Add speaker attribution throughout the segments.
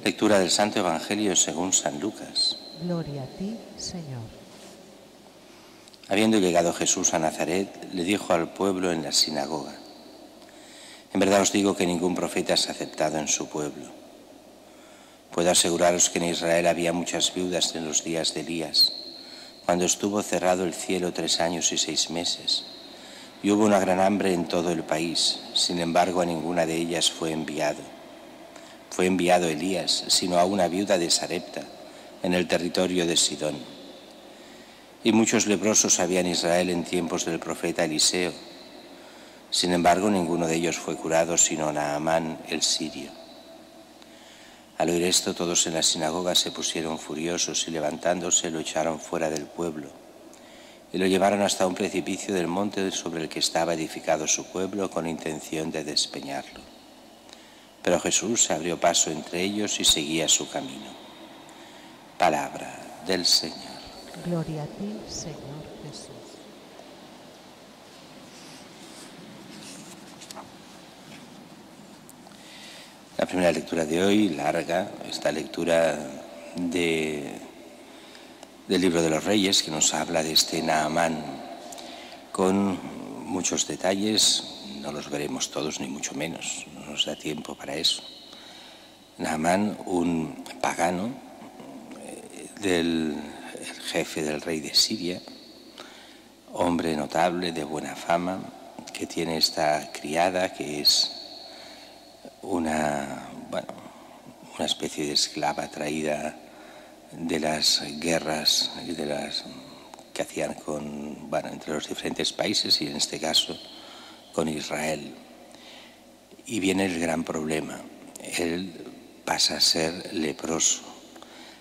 Speaker 1: Lectura del Santo Evangelio según San Lucas.
Speaker 2: Gloria a ti, Señor.
Speaker 1: Habiendo llegado Jesús a Nazaret, le dijo al pueblo en la sinagoga: En verdad os digo que ningún profeta es aceptado en su pueblo. Puedo aseguraros que en Israel había muchas viudas en los días de Elías, cuando estuvo cerrado el cielo 3 años y 6 meses, y hubo una gran hambre en todo el país. Sin embargo, a ninguna de ellas fue enviado Elías, sino a una viuda de Sarepta, en el territorio de Sidón. Y muchos leprosos había en Israel en tiempos del profeta Eliseo. Sin embargo, ninguno de ellos fue curado, sino Naamán el sirio. Al oír esto, todos en la sinagoga se pusieron furiosos y levantándose lo echaron fuera del pueblo y lo llevaron hasta un precipicio del monte sobre el que estaba edificado su pueblo con intención de despeñarlo. Pero Jesús se abrió paso entre ellos y seguía su camino. Palabra del Señor.
Speaker 2: Gloria a ti, Señor Jesús.
Speaker 1: La primera lectura de hoy, larga, esta lectura del libro de los Reyes, que nos habla de este Naamán, con muchos detalles. No los veremos todos, ni mucho menos, no nos da tiempo para eso. Naamán, un pagano del jefe del rey de Siria, hombre notable, de buena fama, que tiene esta criada que es una especie de esclava traída de las guerras que hacían entre los diferentes países, y en este caso con Israel. Y viene el gran problema: él pasa a ser leproso.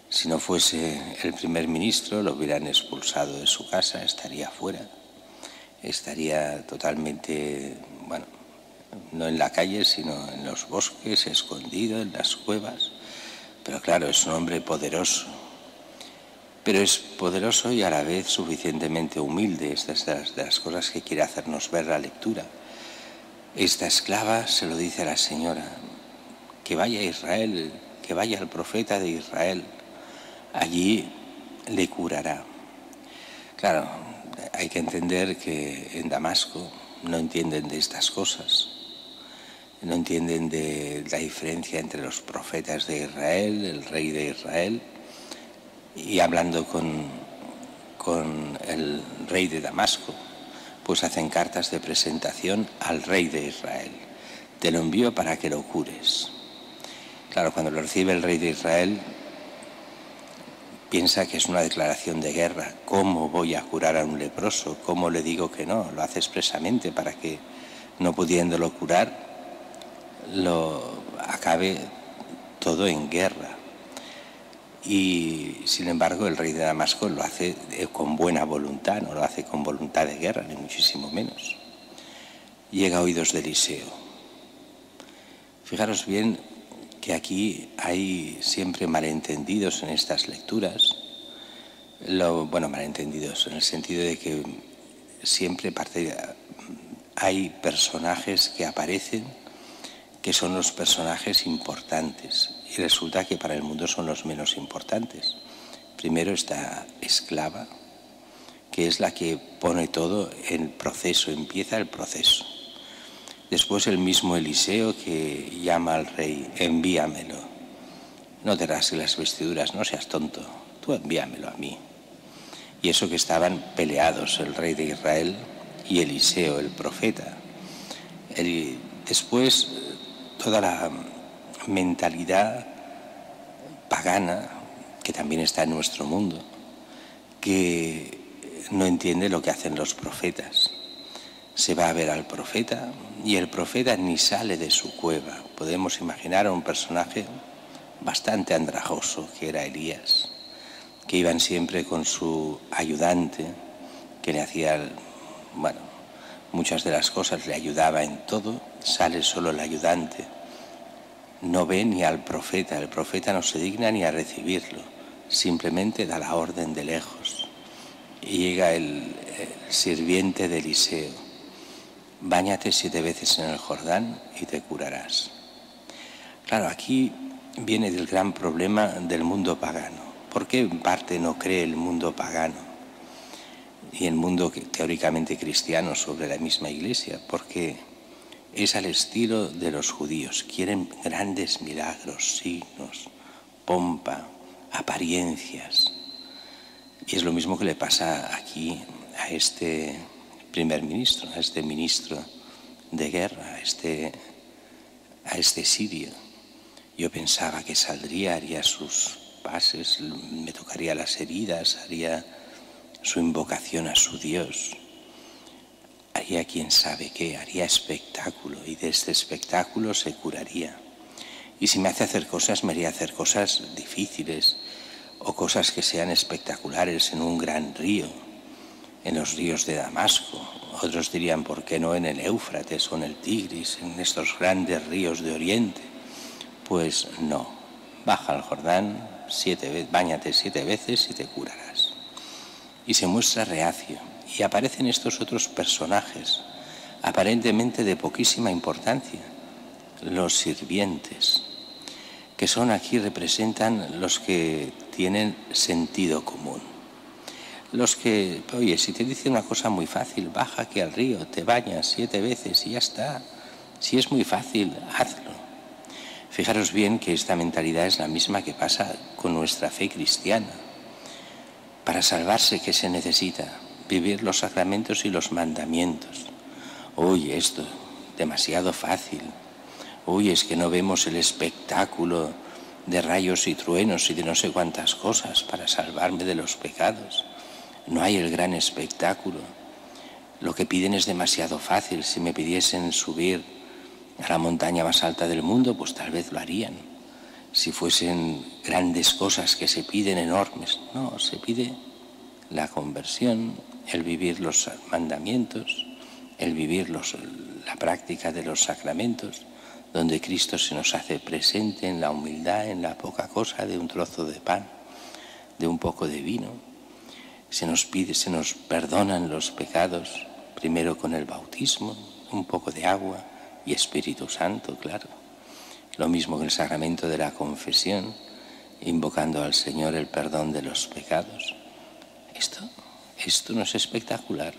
Speaker 1: Si no fuese el primer ministro, lo hubieran expulsado de su casa, estaría fuera, estaría totalmente, no en la calle, sino en los bosques, escondido en las cuevas. Pero claro, es un hombre poderoso, pero es poderoso y a la vez suficientemente humilde. Esta es de las cosas que quiere hacernos ver la lectura. Esta esclava se lo dice a la señora: que vaya a Israel, que vaya al profeta de Israel, allí le curará. Claro, hay que entender que en Damasco no entienden de estas cosas, no entienden de la diferencia entre los profetas de Israel, el rey de Israel, y hablando con el rey de Damasco, pues hacen cartas de presentación al rey de Israel: te lo envío para que lo cures. Claro, cuando lo recibe el rey de Israel, piensa que es una declaración de guerra. ¿Cómo voy a curar a un leproso? ¿Cómo le digo que no? Lo hace expresamente para que, no pudiéndolo curar, lo acabe todo en guerra. Y sin embargo, el rey de Damasco lo hace con buena voluntad, no lo hace con voluntad de guerra, ni muchísimo menos. Llega a oídos de Eliseo. Fijaros bien que aquí hay siempre malentendidos en estas lecturas. Malentendidos en el sentido de que siempre hay personajes que aparecen que son los personajes importantes, y resulta que para el mundo son los menos importantes. Primero esta esclava, que es la que pone todo en proceso, empieza el proceso. Después el mismo Eliseo, que llama al rey: envíamelo. No te rasgues las vestiduras, no seas tonto, tú envíamelo a mí. Y eso que estaban peleados el rey de Israel y Eliseo, el profeta. Después toda la mentalidad pagana que también está en nuestro mundo, que no entiende lo que hacen los profetas. Se va a ver al profeta y el profeta ni sale de su cueva. Podemos imaginar a un personaje bastante andrajoso, que era Elías, que iban siempre con su ayudante, que le hacía, muchas de las cosas, le ayudaba en todo. Sale solo el ayudante, no ve ni al profeta, el profeta no se digna ni a recibirlo, simplemente da la orden de lejos. Y llega el sirviente de Eliseo: báñate 7 veces en el Jordán y te curarás. Claro, aquí viene del gran problema del mundo pagano. ¿Por qué en parte no cree el mundo pagano y el mundo teóricamente cristiano sobre la misma Iglesia? Porque es al estilo de los judíos. Quieren grandes milagros, signos, pompa, apariencias. Y es lo mismo que le pasa aquí a este primer ministro, a este ministro de guerra, a este sirio. Yo pensaba que saldría, haría sus pases, me tocaría las heridas, haría su invocación a su Dios, haría quién sabe qué, haría espectáculo, y de este espectáculo se curaría. Y si me hace hacer cosas, me haría hacer cosas difíciles o cosas que sean espectaculares en un gran río, en los ríos de Damasco. Otros dirían, ¿por qué no en el Éufrates o en el Tigris, en estos grandes ríos de Oriente? Pues no, baja al Jordán, báñate 7 veces y te curarás. Y se muestra reacio, y aparecen estos otros personajes, aparentemente de poquísima importancia, los sirvientes, que son aquí, representan los que tienen sentido común. Los que, oye, si te dice una cosa muy fácil, baja aquí al río, te bañas 7 veces y ya está. Si es muy fácil, hazlo. Fijaros bien que esta mentalidad es la misma que pasa con nuestra fe cristiana. Para salvarse, ¿qué se necesita? Vivir los sacramentos y los mandamientos. Uy, esto, demasiado fácil. Uy, es que no vemos el espectáculo de rayos y truenos y de no sé cuántas cosas para salvarme de los pecados. No hay el gran espectáculo. Lo que piden es demasiado fácil. Si me pidiesen subir a la montaña más alta del mundo, pues tal vez lo harían. Si fuesen grandes cosas que se piden, enormes. No, se pide la conversión, el vivir los mandamientos, el vivir la práctica de los sacramentos, donde Cristo se nos hace presente en la humildad, en la poca cosa de un trozo de pan, de un poco de vino. Se nos perdonan los pecados, primero con el bautismo, un poco de agua y Espíritu Santo, claro. Lo mismo que el sacramento de la confesión, invocando al Señor el perdón de los pecados. Esto no es espectacular.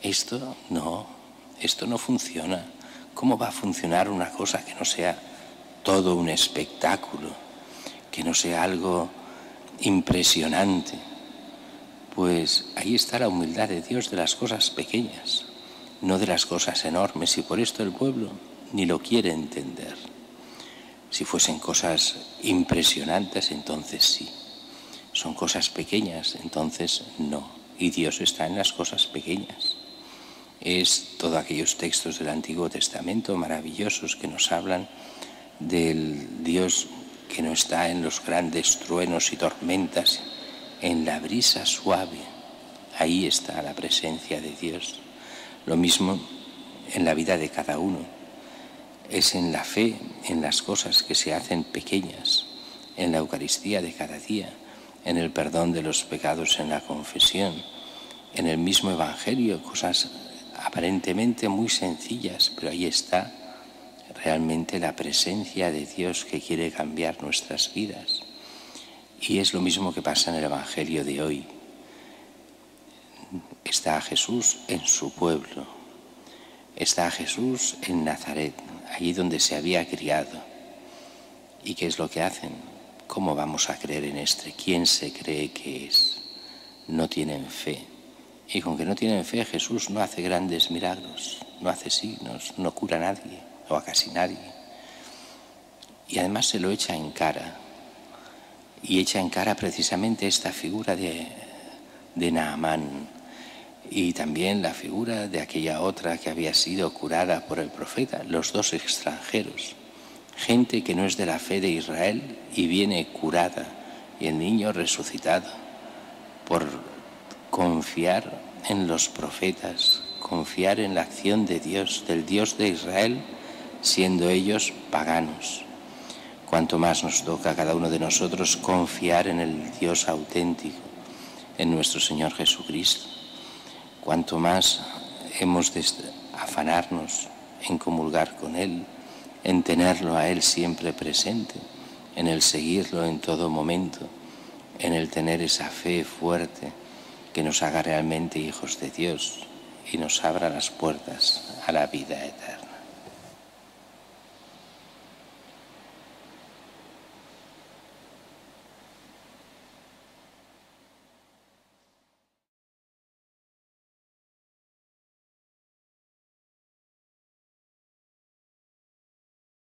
Speaker 1: Esto no funciona. ¿Cómo va a funcionar una cosa que no sea todo un espectáculo, que no sea algo impresionante? Pues ahí está la humildad de Dios de las cosas pequeñas, no de las cosas enormes, y por esto el pueblo ni lo quiere entender. Si fuesen cosas impresionantes, entonces sí. Son cosas pequeñas, entonces no. Y Dios está en las cosas pequeñas. Es todos aquellos textos del Antiguo Testamento maravillosos que nos hablan del Dios que no está en los grandes truenos y tormentas, en la brisa suave. Ahí está la presencia de Dios. Lo mismo en la vida de cada uno. Es en la fe, en las cosas que se hacen pequeñas, en la Eucaristía de cada día, en el perdón de los pecados en la confesión, en el mismo Evangelio, cosas aparentemente muy sencillas, pero ahí está realmente la presencia de Dios que quiere cambiar nuestras vidas. Y es lo mismo que pasa en el Evangelio de hoy. Está Jesús en su pueblo, está Jesús en Nazaret, allí donde se había criado. ¿Y qué es lo que hacen? ¿Cómo vamos a creer en este? ¿Quién se cree que es? No tienen fe. Y con que no tienen fe, Jesús no hace grandes milagros, no hace signos, no cura a nadie, o a casi nadie. Y además se lo echa en cara. Y echa en cara precisamente esta figura de Naamán. Y también la figura de aquella otra que había sido curada por el profeta, los dos extranjeros. Gente que no es de la fe de Israel y viene curada, y el niño resucitado, por confiar en los profetas, confiar en la acción de Dios, del Dios de Israel, siendo ellos paganos. Cuanto más nos toca a cada uno de nosotros confiar en el Dios auténtico, en nuestro Señor Jesucristo. Cuanto más hemos de afanarnos en comulgar con Él, en tenerlo a Él siempre presente, en el seguirlo en todo momento, en el tener esa fe fuerte que nos haga realmente hijos de Dios y nos abra las puertas a la vida eterna.